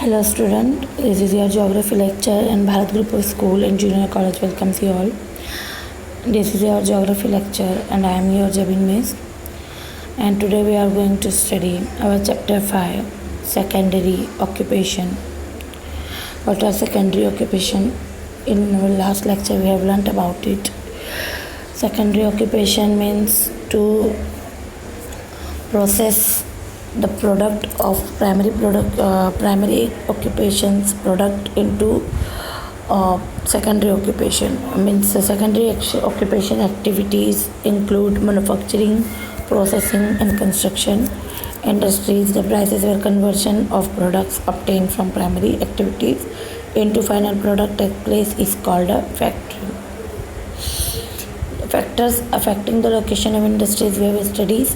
Hello student, this is your geography lecture and Bharat Group of School and Junior College welcomes you all. This is your geography lecture and I am your Jabin Miss. And today we are going to study our chapter 5, secondary occupation. What are secondary occupation? In our last lecture we have learnt about it. Secondary occupation means to process the product of primary occupations product into secondary occupation. Means secondary occupation activities include manufacturing, processing and construction industries. The prices where conversion of products obtained from primary activities into final product take place is called a factory. Factors affecting the location of industries we have studies.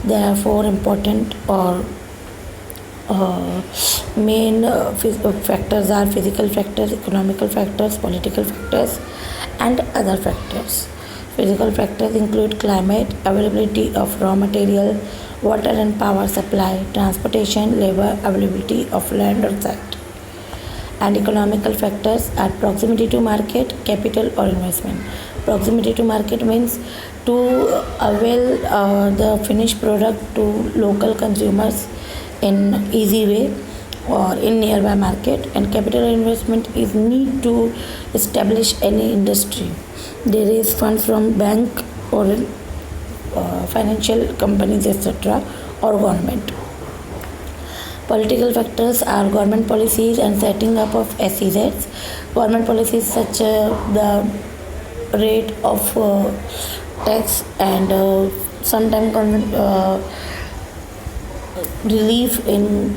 There are four important or main factors are physical factors, economical factors, political factors and other factors. Physical factors include climate, availability of raw material, water and power supply, transportation, labor, availability of land or site. And economical factors are proximity to market, capital or investment. Proximity to market means to avail the finished product to local consumers in easy way or in nearby market. And capital investment is need to establish any industry. There is funds from bank or financial companies etc. or government. Political factors are government policies and setting up of SEZs. Government policies such the rate of tax and sometimes relief in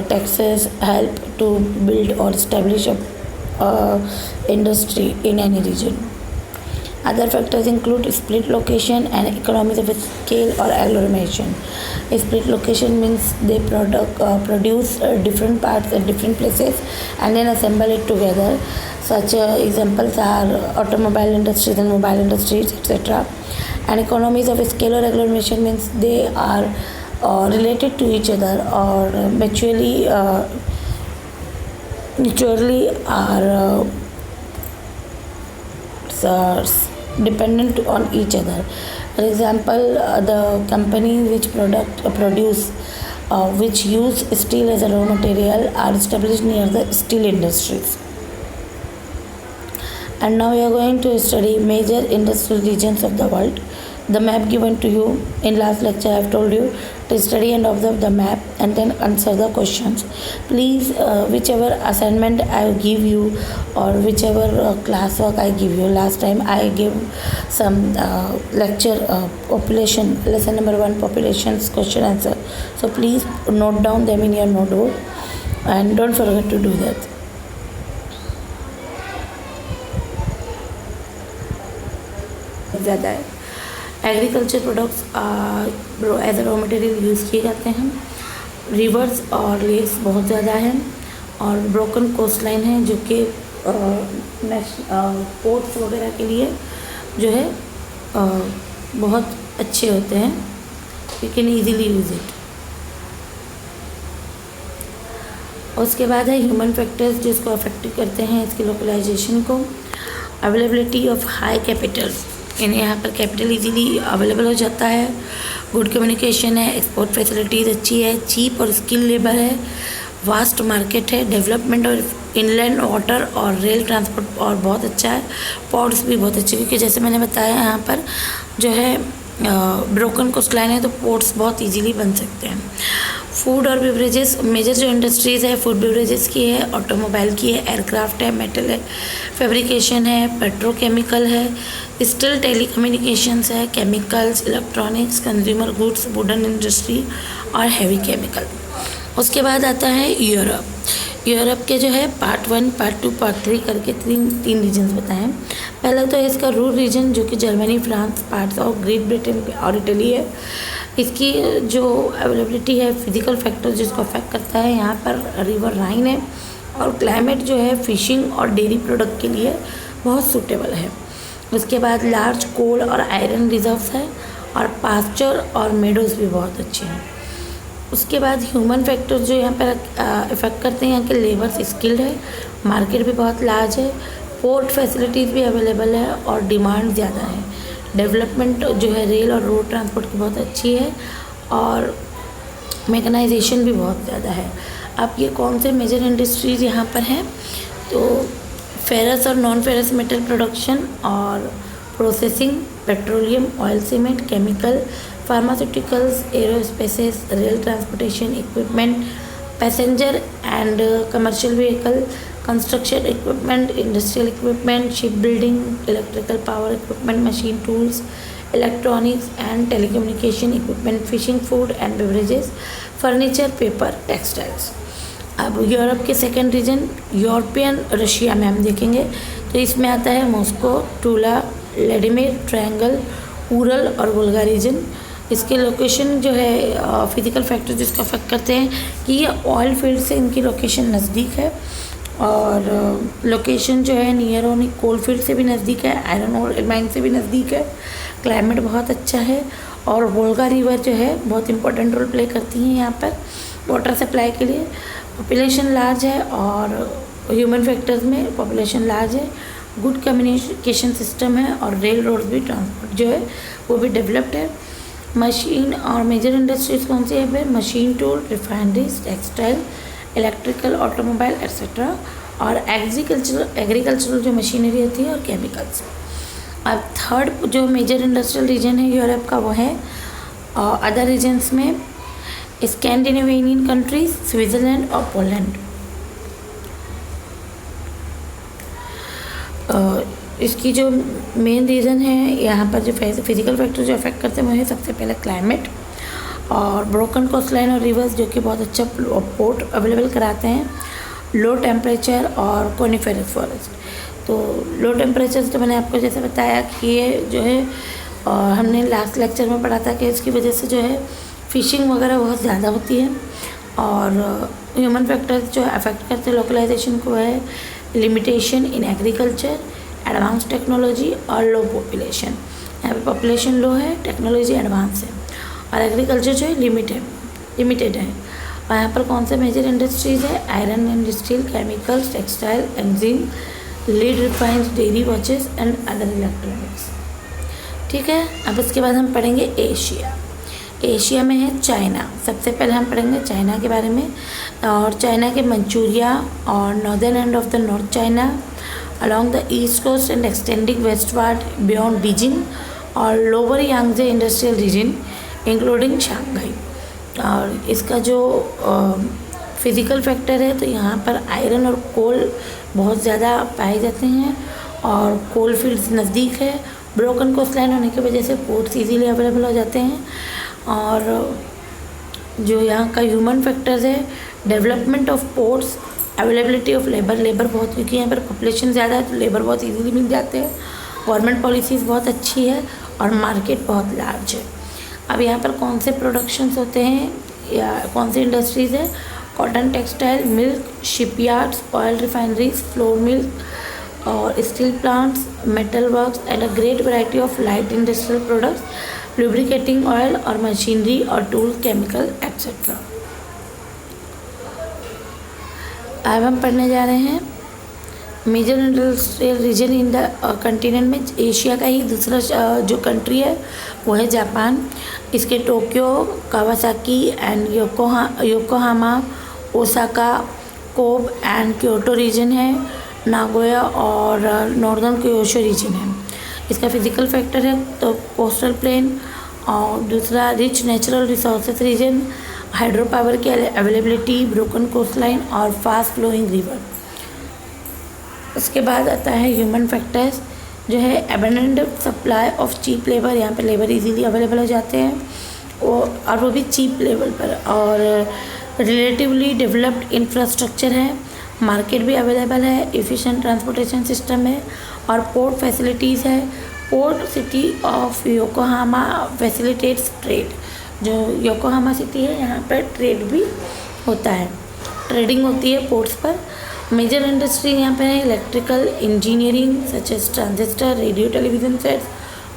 taxes help to build or establish a industry in any region. Other factors include split location and economies of scale or agglomeration. A split location means they produce different parts at different places and then assemble it together. Such examples are automobile industries and mobile industries etc. And economies of scale or agglomeration means they are related to each other or mutually are dependent on each other. For example, the companies which produce which use steel as a raw material are established near the steel industries. And now we are going to study major industrial regions of the world. The map given to you in last lecture I have told you to study and observe the map and then answer the questions. Please whichever assignment I give you or whichever classwork I give you, last time I gave some lecture population lesson number 1 populations question answer. So please note down them in your notebook and don't forget to do that. ज़्यादा है agriculture products as a raw material use किए जाते हैं. Reverse और lakes बहुत ज़्यादा हैं और ब्रोकन कोस्ट लाइन है जो कि पोर्ट्स वगैरह के लिए जो है बहुत अच्छे होते हैं. You can easily use it. उसके बाद है ह्यूमन फैक्टर्स जिसको अफेक्ट करते हैं इसकी लोकलाइजेशन को. अवेलेबिलिटी ऑफ हाई कैपिटल, इन्हें यहाँ पर कैपिटल इजीली अवेलेबल हो जाता है. गुड कम्युनिकेशन है, एक्सपोर्ट फैसिलिटीज़ अच्छी है, चीप और स्किल लेबर है, वास्ट मार्केट है, डेवलपमेंट और इनलैंड वाटर और रेल ट्रांसपोर्ट और बहुत अच्छा है. पोर्ट्स भी बहुत अच्छे क्योंकि जैसे मैंने बताया यहाँ पर जो है ब्रोकन कोस्ट लाइन है तो पोर्ट्स बहुत इजीली बन सकते हैं. फूड और बेवरेजेस, मेजर जो इंडस्ट्रीज़ है फूड बेवरेजेस की है, ऑटोमोबाइल की है, एयरक्राफ्ट है, मेटल है, फैब्रिकेशन है, पेट्रोकेमिकल है, स्टिल टेलीकम्युनिकेशंस है, chemicals, electronics, consumer goods, wooden industry और हैवी केमिकल. उसके बाद आता है यूरोप. यूरोप के जो है पार्ट 1, पार्ट 2, पार्ट 3 करके तीन रीजन्स बताएं. पहला तो है इसका रूर रीजन जो कि Germany, France, parts of great Britain और इटली है. इसकी जो अवेलेबिलिटी है फिजिकल फैक्टर जिसको अफेक्ट करता है यहाँ पर रिवर राइन है और क्लाइमेट जो है फिशिंग और डेयरी प्रोडक्ट के लिए बहुत सूटेबल है. उसके बाद लार्ज कोल और आयरन रिजर्व्स है और पास्चर और मेडोज भी बहुत अच्छे हैं. उसके बाद ह्यूमन फैक्टर्स जो यहाँ पर इफ़ेक्ट करते हैं, यहाँ के लेबर स्किल्ड है, मार्केट भी बहुत लार्ज है, पोर्ट फैसिलिटीज़ भी अवेलेबल है और डिमांड ज़्यादा है। डेवलपमेंट जो है रेल और रोड ट्रांसपोर्ट की बहुत अच्छी है और मैकेनाइजेशन भी बहुत ज़्यादा है। अब ये कौन से मेजर इंडस्ट्रीज़ यहाँ पर हैं, तो फेरस और नॉन फेरस मेटल प्रोडक्शन और processing, petroleum, oil, cement, chemical, pharmaceuticals, aerospaces, rail transportation equipment, passenger and commercial vehicle, construction equipment, industrial equipment, ship building, electrical power equipment, machine tools, electronics and telecommunication equipment, fishing, food and beverages, furniture, paper, textiles. अब Europe के second region European Russia में हम देखेंगे तो इसमें आता है Moscow, Tula, Vladimir triangle, Ural और वोल्गा रीजन। इसके लोकेशन जो है फिजिकल फैक्टर जिसको अफेक्ट करते हैं कि ये ऑयल फील्ड से इनकी लोकेशन नज़दीक है और लोकेशन जो है नियर ऑन कोल फील्ड से भी नज़दीक है, आयरन और माइन से भी नज़दीक है, क्लाइमेट बहुत अच्छा है और वोल्गा रिवर जो है बहुत इंपॉर्टेंट रोल प्ले करती हैं यहाँ पर वाटर सप्लाई के लिए। पॉपुलेशन लार्ज है और ह्यूमन फैक्टर्स में पॉपुलेशन लार्ज है, गुड कम्युनिकेशन सिस्टम है और रेल रोड भी ट्रांसपोर्ट जो है वो भी डेवलप्ड है। मशीन और मेजर इंडस्ट्रीज कौन सी है फिर, machine tool, refineries, textile, electrical, automobile etcetera और एग्रीकल्चरल जो मशीनरी होती है और केमिकल्स। अब थर्ड जो मेजर इंडस्ट्रियल रीजन है यूरोप का वो है अदर रीजन्स में स्कैंडिनेवियन कंट्रीज, स्विट्ज़रलैंड और पोलैंड। इसकी जो मेन रीज़न है यहाँ पर जो फिजिकल फैक्टर जो अफेक्ट करते हैं वो है सबसे पहले क्लाइमेट और ब्रोकन कोस्टलाइन और रिवर्स जो कि बहुत अच्छा पोर्ट अवेलेबल कराते हैं, लो टेम्परेचर और कोनिफेरस फॉरेस्ट। तो लो टेम्परेचर तो मैंने आपको जैसे बताया कि ये जो है हमने लास्ट लेक्चर में पढ़ा था कि इसकी वजह से जो है फिशिंग वगैरह बहुत ज़्यादा होती है और ह्यूमन फैक्टर्स जो अफेक्ट करते हैं लोकलाइजेशन को है limitation in agriculture, advance technology और लो पॉपुलेशन। यहाँ पे पॉपुलेशन लो है, टेक्नोलॉजी एडवांस है और एग्रीकल्चर जो है लिमिटेड है। और यहाँ पर कौन से मेजर इंडस्ट्रीज़ है, iron and steel, chemicals, textile, engine, lead, refined, dairy, watches and other electronics. ठीक है, अब इसके बाद हम पढ़ेंगे एशिया। एशिया में है चाइना। सबसे पहले हम पढ़ेंगे चाइना के बारे में और चाइना के मंचूरिया और northern end of the north China along the east coast and extending westward beyond Beijing और lower Yangtze industrial region including Shanghai. और इसका जो फिज़िकल फैक्टर है तो यहाँ पर आयरन और कोल बहुत ज़्यादा पाए जाते हैं और कोल फील्ड्स नज़दीक है, ब्रोकन कोस्टलाइन होने की वजह से पोर्ट्स इजीली अवेलेबल हो जाते हैं। और जो यहाँ का ह्यूमन फैक्टर्स है, development of ports, availability of labour बहुत, क्योंकि यहाँ पर पॉपुलेशन ज़्यादा है तो लेबर बहुत इजीली मिल जाते हैं, गवर्नमेंट पॉलिसीज़ बहुत अच्छी है और मार्केट बहुत लार्ज है। अब यहाँ पर कौन से प्रोडक्शंस होते हैं या कौन सी इंडस्ट्रीज़ है, cotton, textile, milk, shipyards, oil refineries, flour milk और steel plants, metal works and a great variety of light industrial products, lubricating oil और मशीनरी और टूल, केमिकल एक्सेट्रा। अब हम पढ़ने जा रहे हैं major industrial region in the continent में। एशिया का ही दूसरा जो कंट्री है वो है जापान। इसके Tokyo, Kawasaki and Yokohama, Osaka, Kobe and Kyoto region है, नागोया और नॉर्दर्न क्योशो रीजन है। इसका फिजिकल फैक्टर है तो कोस्टल प्लेन और दूसरा rich natural resources region, hydro power की अवेलेबिलिटी, ब्रोकन कोस्टलाइन और फास्ट फ्लोइंग रिवर। उसके बाद आता है ह्यूमन फैक्टर्स जो है abundant supply of cheap labour. यहाँ पे लेबर इजीली अवेलेबल हो जाते हैं और वो भी चीप लेवल पर, और रिलेटिवली डेवलप्ड इंफ्रास्ट्रक्चर है, मार्केट भी अवेलेबल है, एफिशिएंट ट्रांसपोर्टेशन सिस्टम है और पोर्ट फैसिलिटीज़ है। Port city of Yokohama facilitates trade. जो योकोहामा सिटी है यहाँ पर ट्रेड भी होता है, ट्रेडिंग होती है पोर्ट्स पर। मेजर इंडस्ट्री यहाँ पे है electrical engineering such as transistor, radio television sets,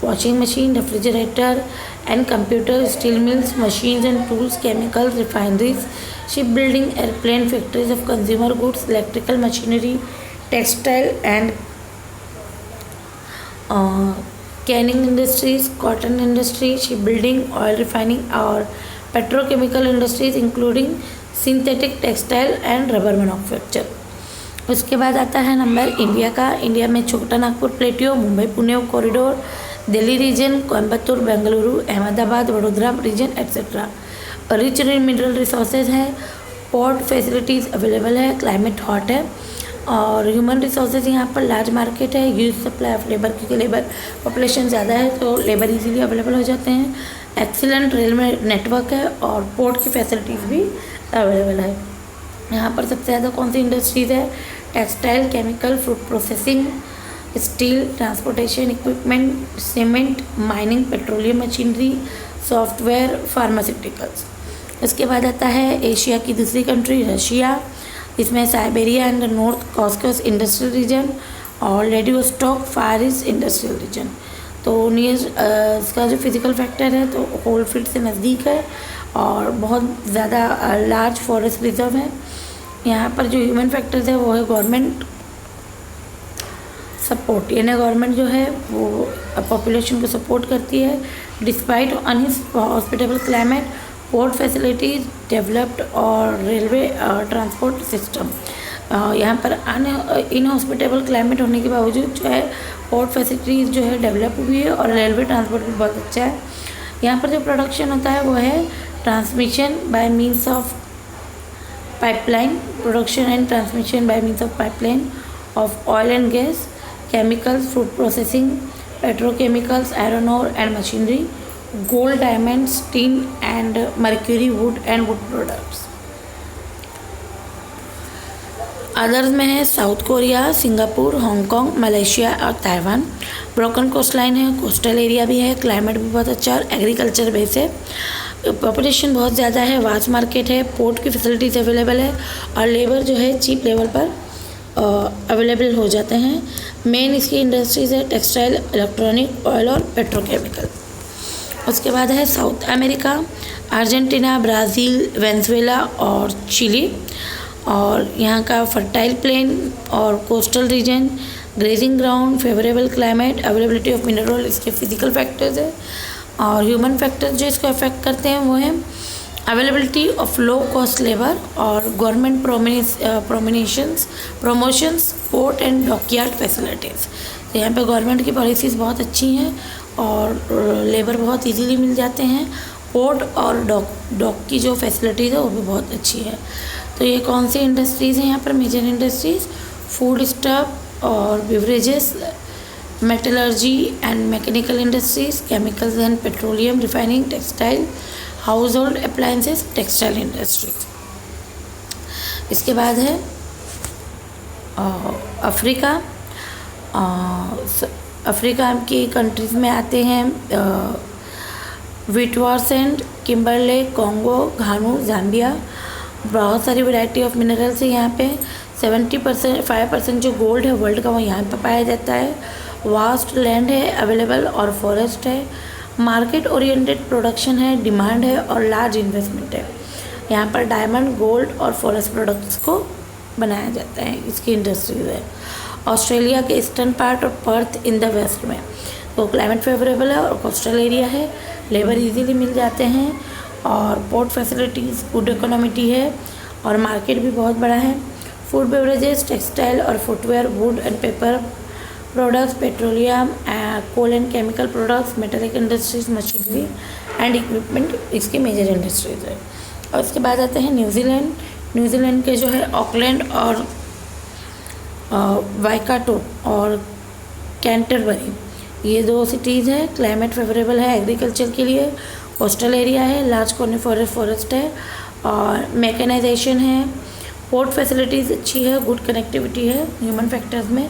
washing machine, refrigerator, and computer, steel mills, machines and tools, chemicals, refineries, shipbuilding, airplane factories of consumer goods, electrical machinery, textile and canning industries, cotton industry, shipbuilding, oil refining और petrochemical industries including synthetic textile and rubber manufacture। उसके बाद आता है number India का। India में Chota Nagpur plateau, Mumbai Pune corridor, Delhi region, Coimbatore, Bengaluru, Ahmedabad, Vadodara region etcetera. Rich mineral resources है, port facilities available है, climate hot है और ह्यूमन रिसोर्सेज यहाँ पर लार्ज मार्केट है, ह्यूज सप्लाई ऑफ लेबर क्योंकि लेबर पॉपुलेशन ज़्यादा है तो लेबर इजीली अवेलेबल हो जाते हैं। एक्सीलेंट रेलवे नेटवर्क है और पोर्ट की फैसिलिटीज़ भी अवेलेबल है। यहाँ पर सबसे ज़्यादा कौन सी इंडस्ट्रीज़ है? Textile, chemical, food processing, steel, transportation equipment, cement, mining, petroleum machinery, software, pharmaceuticals. उसके बाद आता है एशिया की दूसरी कंट्री रशिया। इसमें Siberia and north Caucasus industrial region और Vladivostok far east industrial region. तो नियर इसका जो फिजिकल फैक्टर है तो कोलफील्ड से नज़दीक है और बहुत ज़्यादा लार्ज फॉरेस्ट रिजर्व है। यहाँ पर जो ह्यूमन फैक्टर्स है वो है गवर्नमेंट सपोर्ट, यानी गवर्नमेंट जो है वो पॉपुलेशन को सपोर्ट करती है despite unhospitable climate, port facilities developed और रेलवे ट्रांसपोर्ट सिस्टम। यहाँ पर इनहॉस्पिटेबल क्लाइमेट होने के बावजूद जो है पोर्ट फैसिलिटीज़ जो है डेवलप हुई है और रेलवे ट्रांसपोर्ट भी बहुत अच्छा है। यहाँ पर जो प्रोडक्शन होता है वो है transmission bye means of pipeline, production and transmission bye means of pipeline of oil and gas, chemicals, food processing, petrochemicals, iron ore and machinery, gold, diamonds, tin and mercury, wood and wood products। Others में है south Korea, Singapore, Hong Kong, Malaysia और Taiwan. Broken coast line है, coastal area भी है, climate भी बहुत अच्छा और एग्रीकल्चर बेस है। पॉपुलेशन बहुत ज़्यादा है, वास्ट मार्केट है, पोर्ट की फैसिलिटीज़ अवेलेबल है और लेबर जो है चीप लेवल पर अवेलेबल हो जाते हैं। मेन इसकी इंडस्ट्रीज़ है टेक्सटाइल, इलेक्ट्रॉनिक, ऑयल और पेट्रोकेमिकल। उसके बाद है south America, Argentina, Brazil, Venezuela और चिली। और यहाँ का फर्टाइल प्लेन और coastal region, grazing ground, favourable climate, availability of mineral इसके फिजिकल फैक्टर्स है। और ह्यूमन फैक्टर्स जो इसको अफेक्ट करते हैं वो है availability of low cost labour और government promotions, port and dockyard facilities. तो यहाँ पे गवर्नमेंट की पॉलिसीज़ बहुत अच्छी हैं और लेबर बहुत इजीली मिल जाते हैं। पोर्ट और डॉक की जो फैसिलिटीज़ है वो भी बहुत अच्छी है। तो ये कौन सी इंडस्ट्रीज़ हैं यहाँ पर? मेजर इंडस्ट्रीज़ फूड स्टफ और beverages, metallurgy and mechanical industries, chemicals and petroleum refining, textile, house hold appliances, textile industries. इसके बाद है अफ्रीका। अफ्रीका की कंट्रीज़ में आते हैं विटवारसैंड, किम्बरले, कॉन्गो, घानू, जाम्बिया। बहुत सारी वैरायटी ऑफ मिनरल्स है यहाँ पे। 5% जो गोल्ड है वर्ल्ड का वो यहाँ पे पाया जाता है। वास्ट लैंड है अवेलेबल और फॉरेस्ट है। मार्केट ओरिएंटेड प्रोडक्शन है, डिमांड है और लार्ज इन्वेस्टमेंट है। यहाँ पर डायमंड, गोल्ड और फॉरेस्ट प्रोडक्ट्स को बनाया जाता है, इसकी इंडस्ट्रीज है। ऑस्ट्रेलिया के ईस्टर्न पार्ट और पर्थ इन द वेस्ट में तो क्लाइमेट फेवरेबल है और कोस्टल एरिया है, लेबर इजीली मिल जाते हैं और पोर्ट फैसिलिटीज़, फूड इकोनॉमिटी है और मार्केट भी बहुत बड़ा है। फूड बेवरेजेस, टेक्सटाइल और footwear, wood and paper products, petroleum, coal and chemical products, metallic industries, machinery and equipment इसकी मेजर इंडस्ट्रीज है। और उसके बाद आते हैं न्यूजीलैंड। न्यूजीलैंड के जो है ऑकलैंड और वाइकाटो और कैंटरबरी, ये 2 सिटीज़ हैं। क्लाइमेट फेवरेबल है एग्रीकल्चर के लिए, कोस्टल एरिया है, लार्ज कॉनिफरस फॉरेस्ट है और मैकेनाइजेशन है। पोर्ट फैसिलिटीज़ अच्छी है, गुड कनेक्टिविटी है ह्यूमन फैक्टर्स में।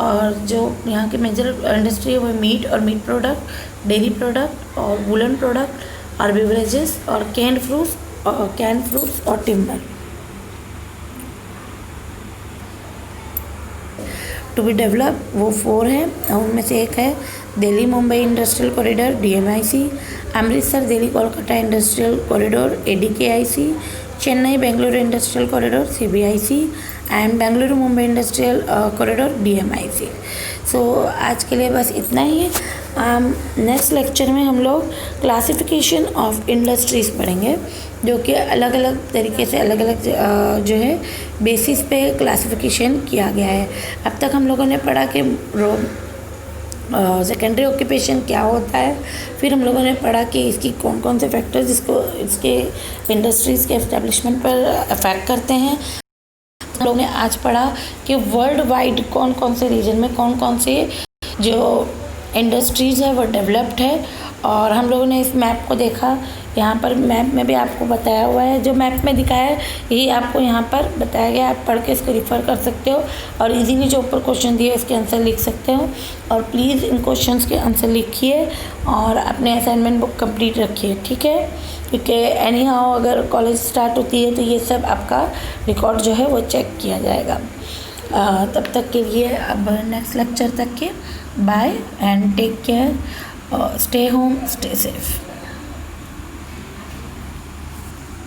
और जो यहाँ की मेजर इंडस्ट्री है वो मीट और मीट प्रोडक्ट, डेयरी प्रोडक्ट और वुलन प्रोडक्ट और बेवरेजेस और कैंड फ्रूट्स और टिम्बर। टू बी डेवलप, वो 4 है। उनमें से एक है Delhi Mumbai industrial corridor DMIC, Amritsar Delhi Kolkata industrial corridor ADKIC, Chennai Bengaluru industrial corridor CBIC and Bengaluru Mumbai industrial corridor DMIC। सो आज के लिए बस इतना ही है। नेक्स्ट लेक्चर में हम लोग क्लासिफिकेशन ऑफ इंडस्ट्रीज़ पढ़ेंगे, जो कि अलग अलग तरीके से अलग अलग जो है बेसिस पे क्लासिफिकेशन किया गया है। अब तक हम लोगों ने पढ़ा कि सेकेंडरी ऑक्यूपेशन क्या होता है, फिर हम लोगों ने पढ़ा कि इसकी कौन कौन से फैक्टर्स इसके इंडस्ट्रीज़ के एस्टेब्लिशमेंट पर अफेक्ट करते हैं। हम लोगों ने आज पढ़ा कि वर्ल्ड वाइड कौन कौन से रीजन में कौन कौन से जो इंडस्ट्रीज़ है वो डेवलप्ड है। और हम लोगों ने इस मैप को देखा, यहाँ पर मैप में भी आपको बताया हुआ है, जो मैप में दिखाया है यही आपको यहाँ पर बताया गया। आप पढ़ के इसको रिफ़र कर सकते हो और इजीली जो ऊपर क्वेश्चन दिए इसके आंसर लिख सकते हो। और प्लीज़ इन क्वेश्चंस के आंसर लिखिए और अपने असाइनमेंट बुक कंप्लीट रखिए, ठीक है। क्योंकि एनी हाउ अगर कॉलेज स्टार्ट होती है तो ये सब आपका रिकॉर्ड जो है वो चेक किया जाएगा। तब तक के लिए अब नेक्स्ट लेक्चर तक के bye and take care, stay home, stay safe.